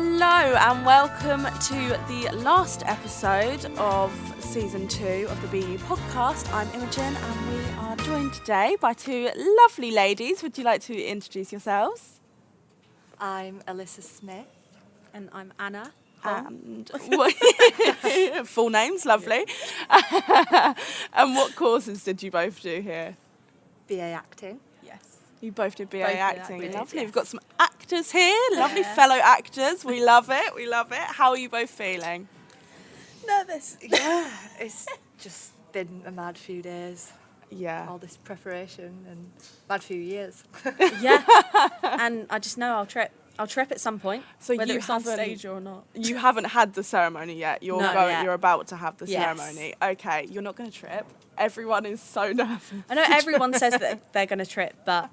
Hello and welcome to the last episode of season 2 of the BU podcast. I'm Imogen and we are joined today by two lovely ladies. Would you like to introduce yourselves? I'm Elissa Smith. And I'm Anna. And full names, lovely. And what courses did you both do here? BA Acting. Yes. You both did BA Both did acting. acting, Lovely. yes. We've got some actors here, lovely fellow actors. We love it. We love it. How are you both feeling? Nervous. Yeah, it's just been a mad few days. Yeah. All this preparation and mad few years. Yeah. And I just know I'll trip. I'll trip at some point, So whether you it's on haven't- stage or not. You haven't had the ceremony yet. You're No, going. yet. You're about to have the Yes. ceremony. Okay. You're not going to trip. Everyone is so nervous. I know everyone says that they're going to trip, but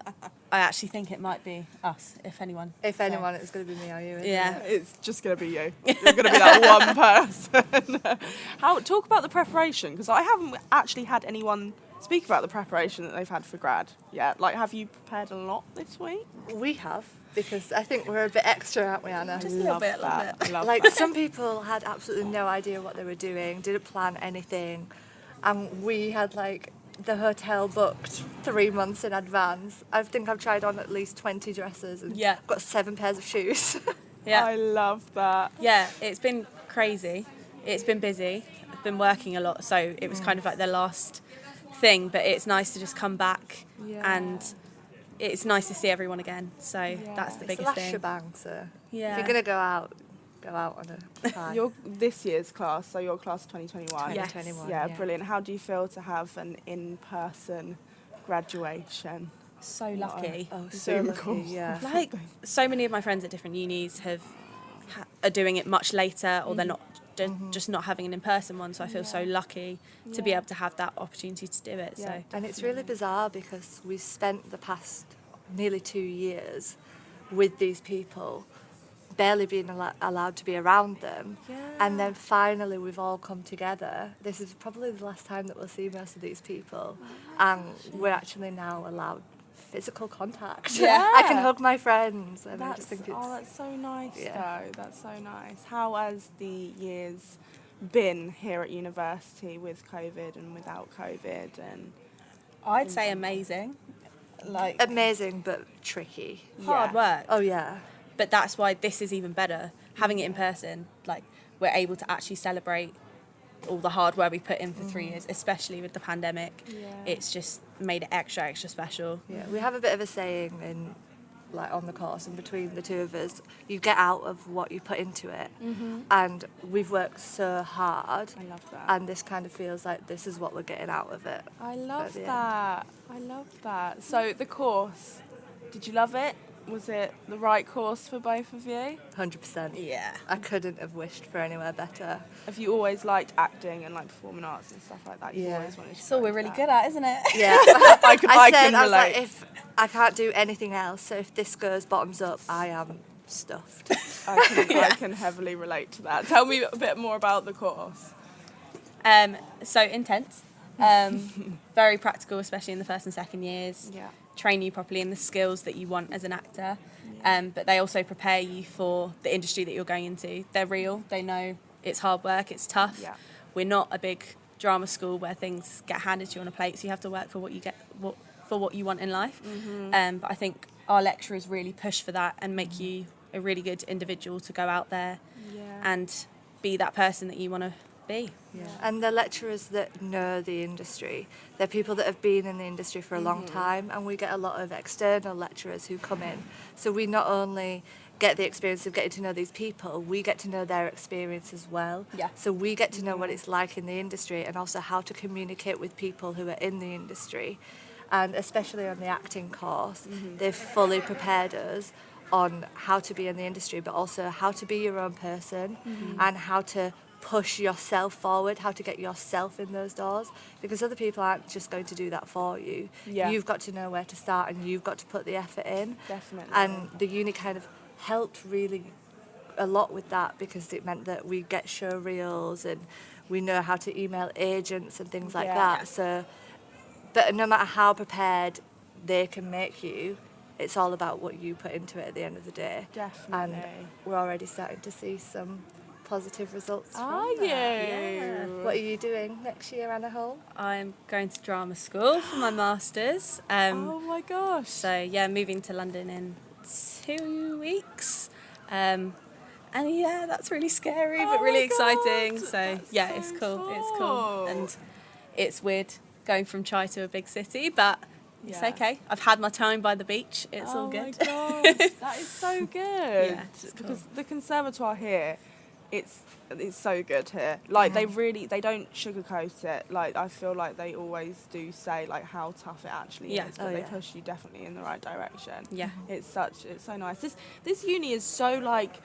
I actually think it might be us, if anyone. If So- anyone, it's going to be me or you. Isn't Yeah. It? It's just going to be you. You're going to be that one person. Talk about the preparation, because I haven't actually had anyone speak about the preparation that they've had for grad yet. Like, have you prepared a lot this week? We have, because I think we're a bit extra, aren't we, Anna? Just a little bit, that. I love Like, that. some people had absolutely no idea what they were doing, didn't plan anything, and we had, like, the hotel booked 3 months in advance. I think I've tried on at least 20 dresses and Yeah. got 7 pairs of shoes. Yeah. I love that. Yeah, it's been crazy. It's been busy. I've been working a lot, so it was kind of like the last thing, but it's nice to just come back and it's nice to see everyone again. So that's the It's the biggest last thing. shebang, so Yeah. if you're going to go out on a time. You're this year's class, so your class 2021. Yes. 2021, Yeah, brilliant. How do you feel to have an in-person graduation? So lucky. Oh, so Zoom lucky, calls. yeah. Like so many of my friends at different unis are doing it much later, or they're not just not having an in-person one. So I feel so lucky to be able to have that opportunity to do it. Yeah. So And it's really bizarre because we've spent the past nearly 2 years with these people, barely being allowed to be around them. And then finally we've all come together. This is probably the last time that we'll see most of these people. And we're actually now allowed physical contact. Yeah. I can hug my friends. And I That's, just think it's... that's so nice, Yeah. though. That's so nice. How has the years been here at university with COVID and without COVID? And I'd say amazing, like Amazing, but tricky. hard work. Oh, yeah. But that's why this is even better. Having it in person, like we're able to actually celebrate all the hard work we put in for 3 years, especially with the pandemic. It's just made it extra special. Yeah, we have a bit of a saying in, like, on the course, and between the two of us, you get out of what you put into it. And we've worked so hard, I love that. and this kind of feels like this is what we're getting out of it. I love the end. that. I love that. So the course, did you love it? Was it the right course for both of you? 100%. Yeah. I couldn't have wished for anywhere better. Have you always liked acting and like performing arts and stuff like that? You've Yeah. always wanted to It's all go we're into really that? good at, isn't it? Yeah. I can I relate. was like, if I can't do anything else, so if this goes bottoms up, I am stuffed. I can heavily relate to that. Tell me a bit more about the course. So intense. Very practical, especially in the first and second years. Yeah. Train you properly in the skills that you want as an actor. But they also prepare you for the industry that you're going into. They're real. They know it's hard work. It's tough. Yeah. We're not a big drama school where things get handed to you on a plate. So you have to work for what you get, for what you want in life. But I think our lecturers really push for that and make you a really good individual to go out there and be that person that you want to be. Yeah. And the lecturers that know the industry, they're people that have been in the industry for a long time, and we get a lot of external lecturers who come in. So we not only get the experience of getting to know these people, we get to know their experience as well. Yeah. So we get to know what it's like in the industry and also how to communicate with people who are in the industry. And especially on the acting course, they've fully prepared us on how to be in the industry, but also how to be your own person and how to push yourself forward, how to get yourself in those doors, because other people aren't just going to do that for you. Yeah. You've got to know where to start and you've got to put the effort in. Definitely. And the uni kind of helped really a lot with that, because it meant that we get show reels and we know how to email agents and things like Yeah. that. So, but no matter how prepared they can make you, it's all about what you put into it at the end of the day. Definitely. And we're already starting to see some positive results Are from you? that. Yeah. What are you doing next year, Anna Hull? I'm going to drama school for my masters. Oh my gosh. So yeah, moving to London in 2 weeks. And yeah, that's really scary but Oh really my exciting. God, So that's yeah, so it's cool. It's cool. cool. And it's weird going from Chai to a big city, but it's Yeah. okay. I've had my time by the beach. It's all good. Oh my gosh, that is so good. Yeah, it's because cool. the conservatoire here, it's so good here. Like they don't sugarcoat it. Like I feel like they always do say like how tough it actually Yeah. is, but Oh, they yeah. push you definitely in the right direction. Yeah. It's so nice. This uni is so like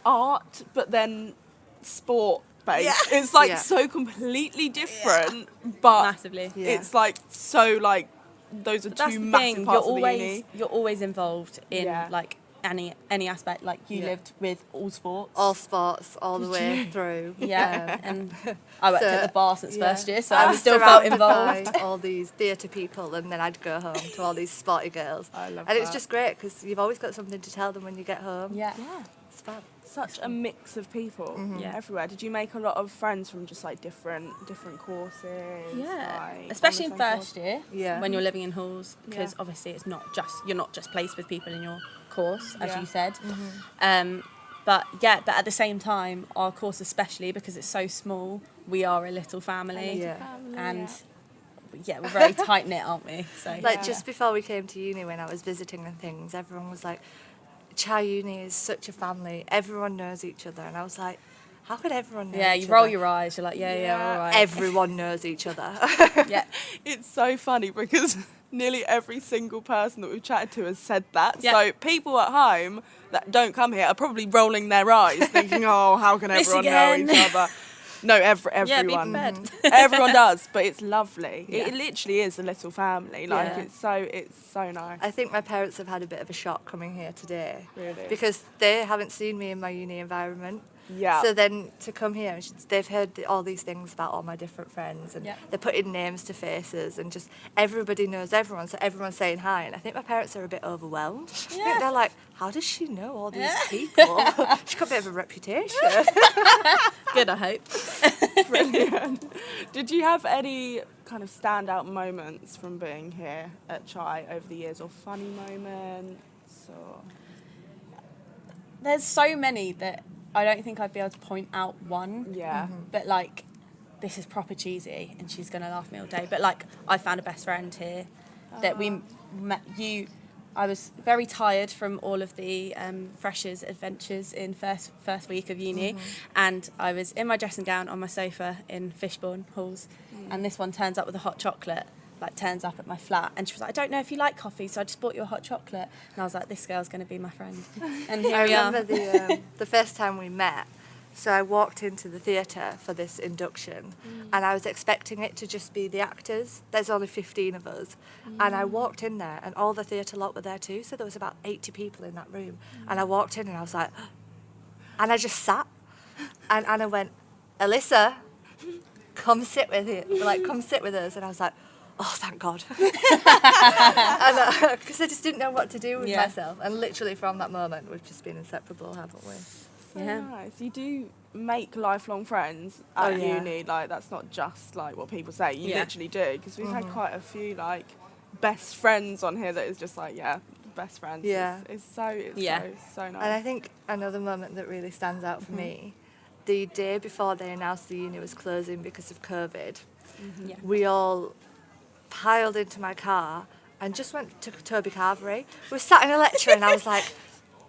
art, but then sport based. Yeah. It's like Yeah. so completely different, but Massively. Yeah. it's like so like those are But that's two the massive thing. parts of the uni. You're always involved in Yeah. like any aspect. Like you Yeah. lived with all sports. All sports, all the Did way you? through. Yeah, and I worked So, at the bar since yeah. first year, so I I was still felt surrounded involved. by all these theatre people, and then I'd go home to all these sporty girls. I love And it's that. just great because you've always got something to tell them when you get home. Yeah. Yeah. It's fun. Such a mix of people Yeah. everywhere. Did you make a lot of friends from just like different courses? Yeah, like, especially in on the same first year, Yeah. when you're living in halls, because Yeah. obviously you're not just placed with people in your course, as Yeah. you said. But at the same time, our course especially because it's so small, we are a little family, Yeah. and yeah, we're very tight knit, aren't we? So Like Yeah. just before we came to uni, when I was visiting and things, everyone was like, Chai Uni is such a family. Everyone knows each other. And I was like, how could everyone know yeah, each you roll other? your eyes. You're like, yeah, Yeah. all right. Everyone knows each other. Yeah, It's so funny because nearly every single person that we've chatted to has said that. Yeah. So people at home that don't come here are probably rolling their eyes, thinking, "Oh, how can This everyone know again. each other?" No, yeah, be everyone. prepared. Everyone does, but it's lovely. Yeah. It literally is a little family. Like Yeah. it's so nice. I think my parents have had a bit of a shock coming here today. Really? Because they haven't seen me in my uni environment. Yeah. So then to come here, they've heard all these things about all my different friends, and Yeah. they're putting names to faces, and just everybody knows everyone, so everyone's saying hi. And I think my parents are a bit overwhelmed. I think they're like, how does she know all these people? She's got a bit of a reputation. Good, I hope. Brilliant. Did you have any kind of standout moments from being here at Chai over the years, or funny moments, or? There's so many that I don't think I'd be able to point out one. Yeah. But like, this is proper cheesy, and she's gonna laugh at me all day. But like, I found a best friend here that we met. I was very tired from all of the freshers' adventures in first week of uni, and I was in my dressing gown on my sofa in Fishbourne Halls, and this one turns up with a hot chocolate. Like turns up at my flat, and she was like, I don't know if you like coffee, so I just bought you a hot chocolate. And I was like, this girl's going to be my friend. And here I we are. remember the first time we met. So I walked into the theatre for this induction, and I was expecting it to just be the actors. There's only 15 of us. And I walked in there, and all the theatre lot were there too, so there was about 80 people in that room. And I walked in, and I was like, and I just sat. And Anna went, Elissa, come sit with you. Like, come sit with us. And I was like, oh, thank God. Because I just didn't know what to do with Yeah. myself. And literally from that moment, we've just been inseparable, haven't we? So Yeah. nice. You do make lifelong friends Oh, at yeah. uni. Like that's not just like what people say. You Yeah. literally do, because we've had quite a few like best friends on here that is just like best friends. Yeah. It's Yeah. so nice. And I think another moment that really stands out for me, the day before they announced the uni was closing because of COVID, Yeah. we all piled into my car and just went to Toby Carvery. We sat in a lecture and I was like,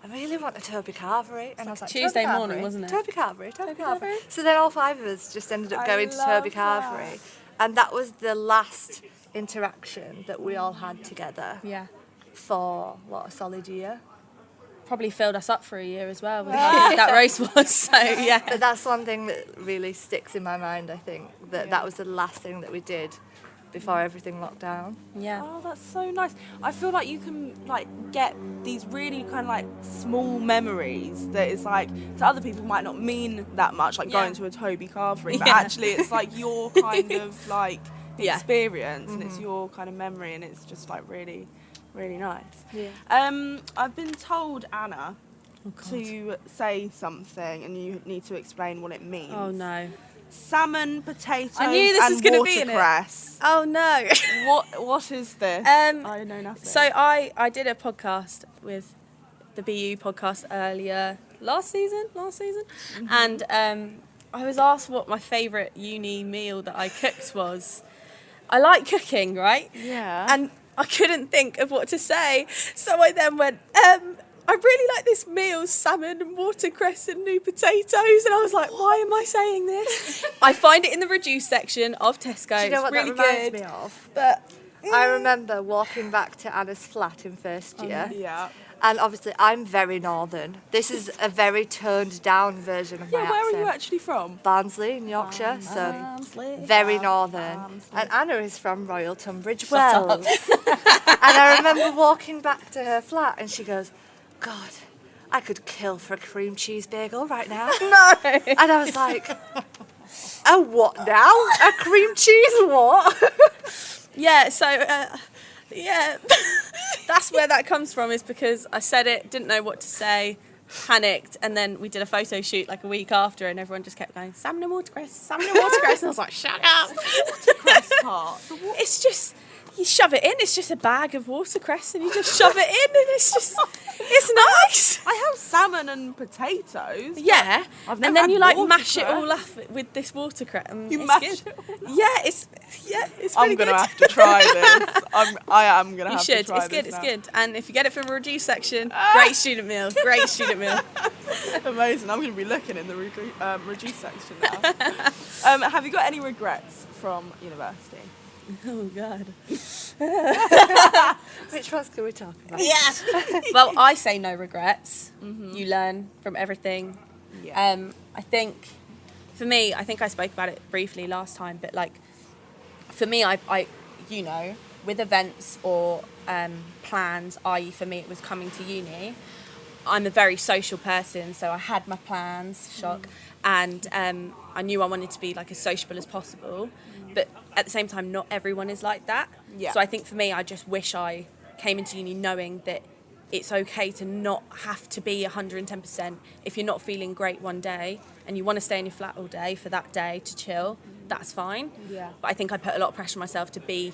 I really want a Toby Carvery. And I was like, Tuesday Toby morning, Carvery? wasn't it? Toby Carvery, Toby Toby Carvery. Carvery? So then all 5 of us just ended up I going to love Toby that. Carvery. And that was the last interaction that we all had together Yeah. for, what, a solid year. Probably filled us up for a year as well with how big that race was. So yeah. But that's one thing that really sticks in my mind, I think, that was the last thing that we did before everything locked down. Yeah. Oh, that's so nice. I feel like you can like get these really kind of like small memories that is like to other people might not mean that much, like Yeah. going to a Toby Carvery, but Yeah. actually it's like your kind of like Yeah. experience and it's your kind of memory, and it's just like really Really nice. Yeah. I've been told, Anna, Oh, God. to say something, and you need to explain what it means. Oh, no. Salmon, potatoes, I knew this and was gonna be in it. watercress. Oh, no. What is this? I know nothing. So I did a podcast with the BU podcast earlier last season, and I was asked what my favourite uni meal that I cooked was. I like cooking, right? Yeah. And I couldn't think of what to say, so I then went, I really like this meal, salmon and watercress and new potatoes, and I was like, why am I saying this? I find it in the reduced section of Tesco. Do you know what it's really that reminds good. me of? But I remember walking back to Anna's flat in first year. Yeah. And obviously, I'm very northern. This is a very toned down version of my Yeah, where accent. are you actually from? Barnsley in Yorkshire, so Barnsley. very northern. Barnsley. And Anna is from Royal Tunbridge Shut up. Wells. And I remember walking back to her flat, and she goes, "God, I could kill for a cream cheese bagel right now." No. And I was like, "Oh, what now? A cream cheese what?" Yeah, so, yeah, that's where that comes from, is because I said it, didn't know what to say, panicked, and then we did a photo shoot like a week after, and everyone just kept going, salmon and watercress, and I was like, shut up. Watercress part. It's just, you shove it in, it's just a bag of watercress, and you just shove it in, and it's nice. I have salmon and potatoes. Yeah, I've and never then had you like mash it watercress. all up with this watercress. You it's mash good. it all up. Yeah, it's I'm really gonna good. have to try this. I am gonna You have should. to try It's good. this It's now. good. And if you get it from a reduced section, great student meal. Great student meal. Amazing. I'm gonna be looking in the reduced section now. Have you got any regrets from university? Oh God. Which ones can we talk about? Yeah. Well, I say no regrets. You learn from everything. Yeah. I think, for me, I think I spoke about it briefly last time, but like, for me, I you know, with events or plans, i.e. for me it was coming to uni, I'm a very social person, so I had my plans, and I knew I wanted to be like as sociable as possible, but at the same time not everyone is like that. Yeah. So I think for me, I just wish I came into uni knowing that it's okay to not have to be 110%. If you're not feeling great one day and you want to stay in your flat all day for that day to chill, that's fine. Yeah. But I think I put a lot of pressure on myself to be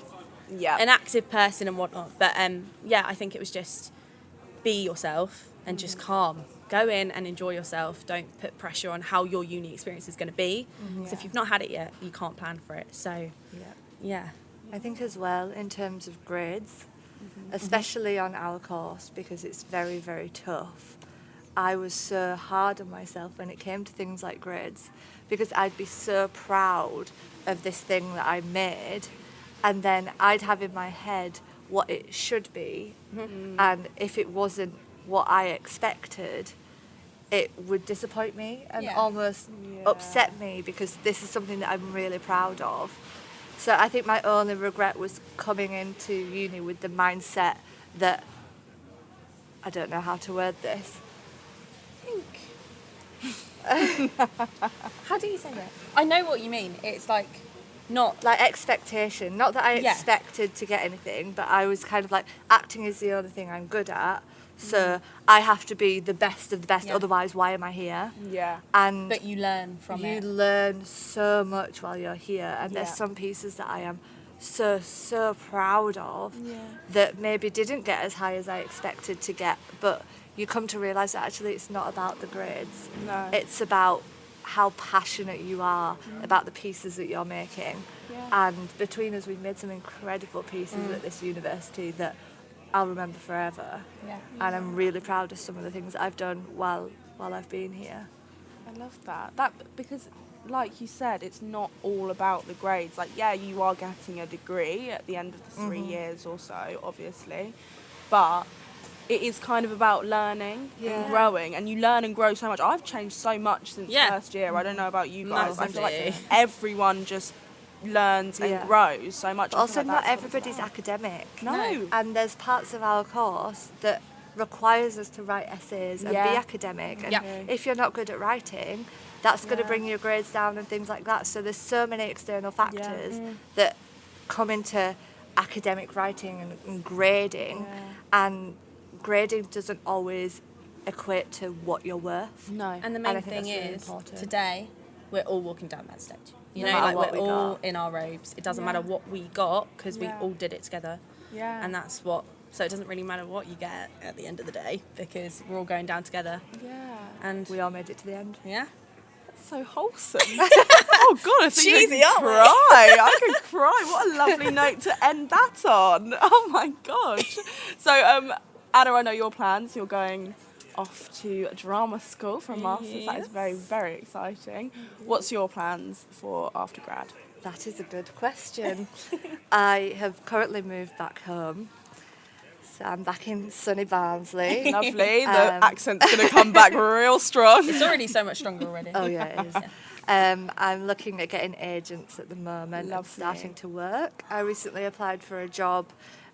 Yeah. an active person and whatnot. But yeah, I think it was just be yourself and just calm. Go in and enjoy yourself. Don't put pressure on how your uni experience is going to be. So if you've not had it yet, you can't plan for it. So yeah. I think as well, in terms of grades, especially on our course, because it's very, very tough, I was so hard on myself when it came to things like grades, because I'd be so proud of this thing that I made, and then I'd have in my head what it should be, and if it wasn't what I expected, it would disappoint me and almost upset me, because this is something that I'm really proud of. So I think my only regret was coming into uni with the mindset that, I don't know how to word this. How do you say that? I know what you mean. It's like not Like expectation. Not that I Yeah. expected to get anything, but I was kind of like, acting is the only thing I'm good at. So I have to be the best of the best, Yeah. otherwise why am I here? Yeah. And but you learn from you it. learn so much while you're here, and there's Yeah. some pieces that I am so proud of that maybe didn't get as high as I expected to get, but you come to realise that actually it's not about the grades. No. It's about how passionate you are about the pieces that you're making. Yeah. And between us, we've made some incredible pieces at this university that I'll remember forever. Yeah. And I'm really proud of some of the things that I've done while I've been here. I love that. Because, like you said, it's not all about the grades. Like, yeah, you are getting a degree at the end of the 3 years or so, obviously, but it is kind of about learning and growing, and you learn and grow so much. I've changed so much since first year. I don't know about you guys. I feel like Massively. everyone just learns and grows so much. But I feel also, like not that's what it's everybody's about. academic. No. And there's parts of our course that requires us to write essays and be academic. And Yeah. if you're not good at writing, that's going to bring your grades down and things like that. So there's so many external factors that come into academic writing and grading, and grading doesn't always equate to what you're worth. No. And the And main I think thing that's really is, important. today, we're all walking down that stage. You No know, matter like what we're we all got. in our robes. It doesn't Yeah. matter what we got, because we Yeah. all did it together. Yeah. And that's what, so it doesn't really matter what you get at the end of the day, because we're all going down together. Yeah. And We all made it to the end. yeah. That's so wholesome. Oh God, I think Cheesy, I aren't could we? cry. I could cry. What a lovely note to end that on. Oh my gosh. So, Anna, I know your plans. You're going off to drama school for a master's. That is very, very exciting. What's your plans for after grad? That is a good question. I have currently moved back home. So I'm back in sunny Barnsley. Lovely. The accent's going to come back real strong. It's already so much stronger already. Oh yeah, it is. I'm looking at getting agents at the moment and Lovely. starting to work. I recently applied for a job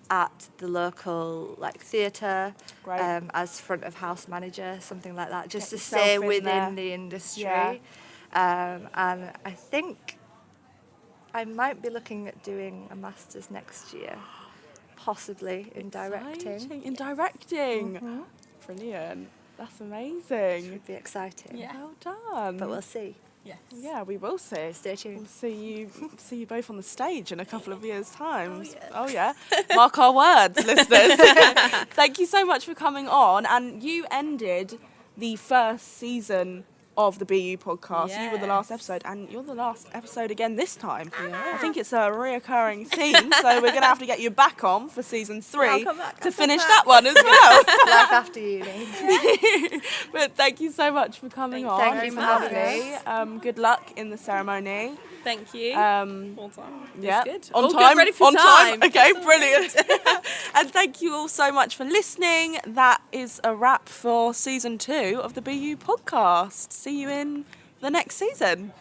at the local theatre Great. as front of house manager, something like that, just Get to yourself stay in within there. the industry. Yeah. And I think I might be looking at doing a master's next year, possibly in directing. Exciting. In directing. Brilliant. That's amazing. Would be exciting. Yeah. Well done. But we'll see. Yes. Yeah, we will see. Stay tuned. We'll see you both on the stage in a couple of years' time. Oh yeah. Mark our words, listeners. Thank you so much for coming on. And you ended the first season of the BU podcast. You were the last Yes. episode, and you're the last episode again this time. I think it's a reoccurring theme, so we're gonna have to get you back on for season 3 I'll come back, to I'll come finish back. that one as well. Life after uni. But thank you so much for coming on. Thank you It's for having lovely. Good luck in the ceremony. Thank you. Um, It's yeah, good. on All time. good, ready for on time. time. Okay, brilliant. And thank you all so much for listening. That is a wrap for season 2 of the BU podcast. See you in the next season.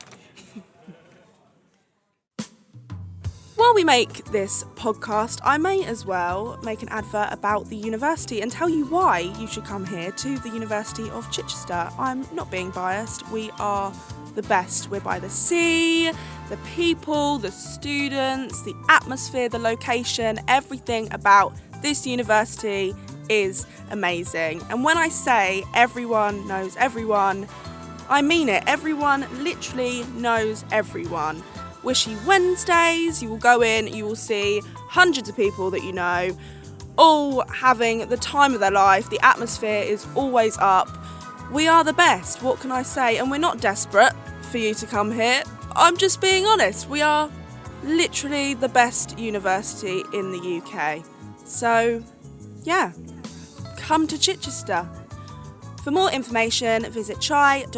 While we make this podcast, I may as well make an advert about the university and tell you why you should come here to the University of Chichester. I'm not being biased. We are the best. We're by the sea, the people, the students, the atmosphere, the location, everything about this university is amazing. And when I say everyone knows everyone, I mean it. Everyone literally knows everyone. Wishy Wednesdays, you will go in, you will see hundreds of people that you know, all having the time of their life. The atmosphere is always up. We are the best, what can I say? And we're not desperate for you to come here. I'm just being honest. We are literally the best university in the UK. So, yeah, come to Chichester. For more information, visit chi.ac.uk.